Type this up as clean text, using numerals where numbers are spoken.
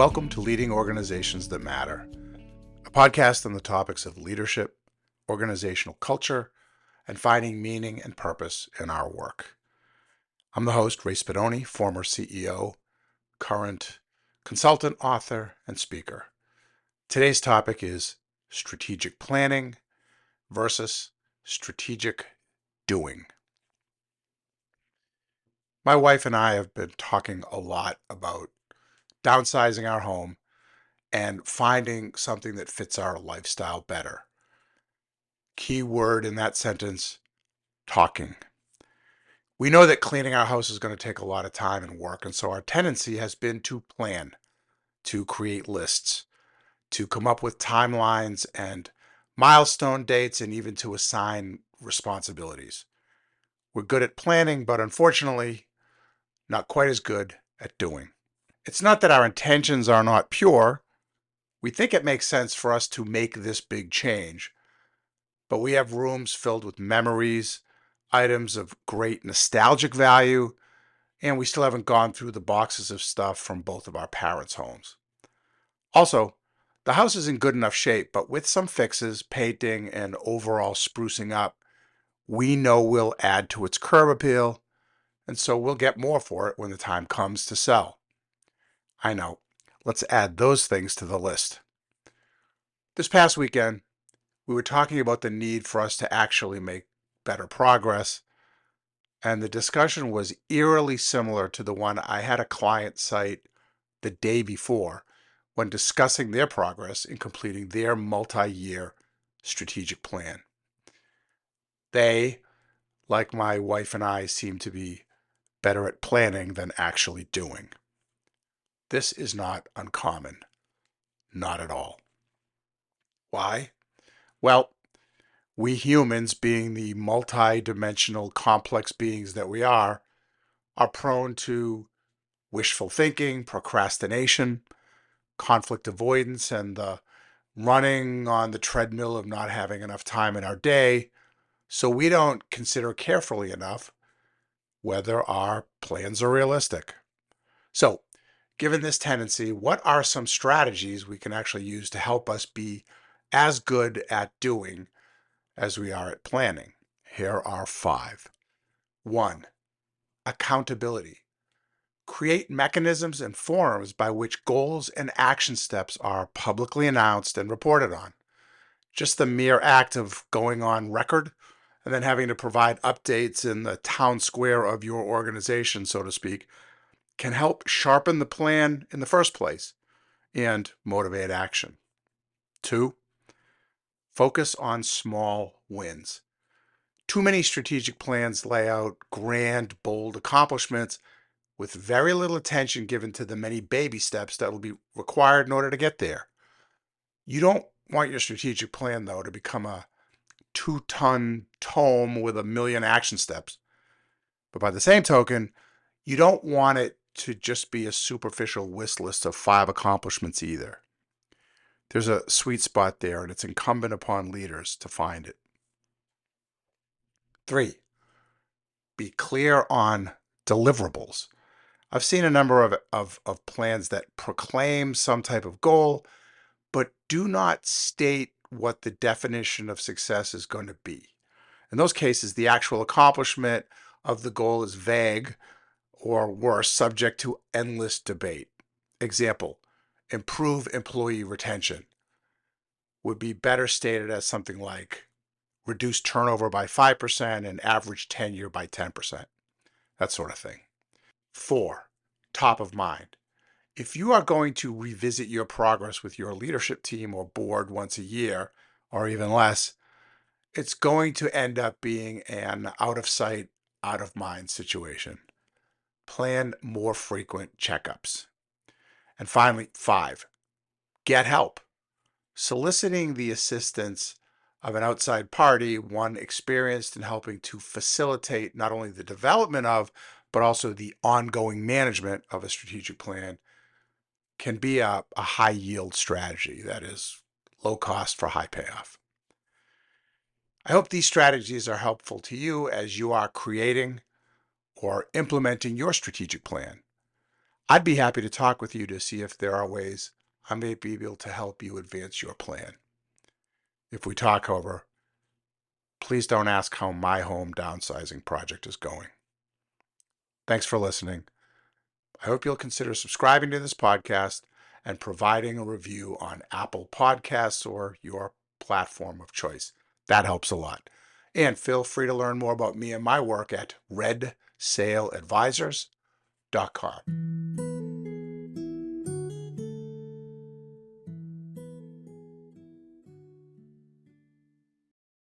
Welcome to Leading Organizations That Matter, a podcast on the topics of leadership, organizational culture, and finding meaning and purpose in our work. I'm the host, Ray Spadoni, former CEO, current consultant, author, and speaker. Today's topic is strategic planning versus strategic doing. My wife and I have been talking a lot about downsizing our home and finding something that fits our lifestyle better. Key word in that sentence, talking. We know that cleaning our house is going to take a lot of time and work, and so our tendency has been to plan, to create lists, to come up with timelines and milestone dates, and even to assign responsibilities. We're good at planning, but unfortunately, not quite as good at doing. It's not that our intentions are not pure. We think it makes sense for us to make this big change, but we have rooms filled with memories, items of great nostalgic value, and we still haven't gone through the boxes of stuff from both of our parents' homes. Also, the house is in good enough shape, but with some fixes, painting, and overall sprucing up, we know we'll add to its curb appeal, and so we'll get more for it when the time comes to sell. I know. Let's add those things to the list. This past weekend, we were talking about the need for us to actually make better progress, and the discussion was eerily similar to the one I had a client cite the day before when discussing their progress in completing their multi-year strategic plan. They, like my wife and I, seem to be better at planning than actually doing. This is not uncommon. Not at all. Why? Well, we humans, being the multi-dimensional complex beings that we are prone to wishful thinking, procrastination, conflict avoidance, and the running on the treadmill of not having enough time in our day, so we don't consider carefully enough whether our plans are realistic. So, given this tendency, what are some strategies we can actually use to help us be as good at doing as we are at planning? Here are 5. 1. Accountability. Create mechanisms and forums by which goals and action steps are publicly announced and reported on. Just the mere act of going on record and then having to provide updates in the town square of your organization, so to speak, can help sharpen the plan in the first place and motivate action. 2. Focus on small wins. Too many strategic plans lay out grand, bold accomplishments with very little attention given to the many baby steps that will be required in order to get there. You don't want your strategic plan, though, to become a 2-ton tome with 1,000,000 action steps. But by the same token, you don't want it to just be a superficial wish list of 5 accomplishments either. There's a sweet spot there, and it's incumbent upon leaders to find it. 3. Be clear on deliverables. I've seen a number of plans that proclaim some type of goal, but do not state what the definition of success is going to be. In those cases, the actual accomplishment of the goal is vague or worse, subject to endless debate. Example, improve employee retention would be better stated as something like reduce turnover by 5% and average tenure by 10%. That sort of thing. 4. Top of mind. If you are going to revisit your progress with your leadership team or board once a year, or even less, it's going to end up being an out of sight, out of mind situation. Plan more frequent checkups. And finally, 5. Get help. Soliciting the assistance of an outside party, one experienced in helping to facilitate not only the development of, but also the ongoing management of a strategic plan, can be a high yield strategy that is low cost for high payoff. I hope these strategies are helpful to you as you are creating or implementing your strategic plan. I'd be happy to talk with you to see if there are ways I may be able to help you advance your plan. If we talk, however, please don't ask how my home downsizing project is going. Thanks for listening. I hope you'll consider subscribing to this podcast and providing a review on Apple Podcasts or your platform of choice. That helps a lot. And feel free to learn more about me and my work at redsaleadvisors.com.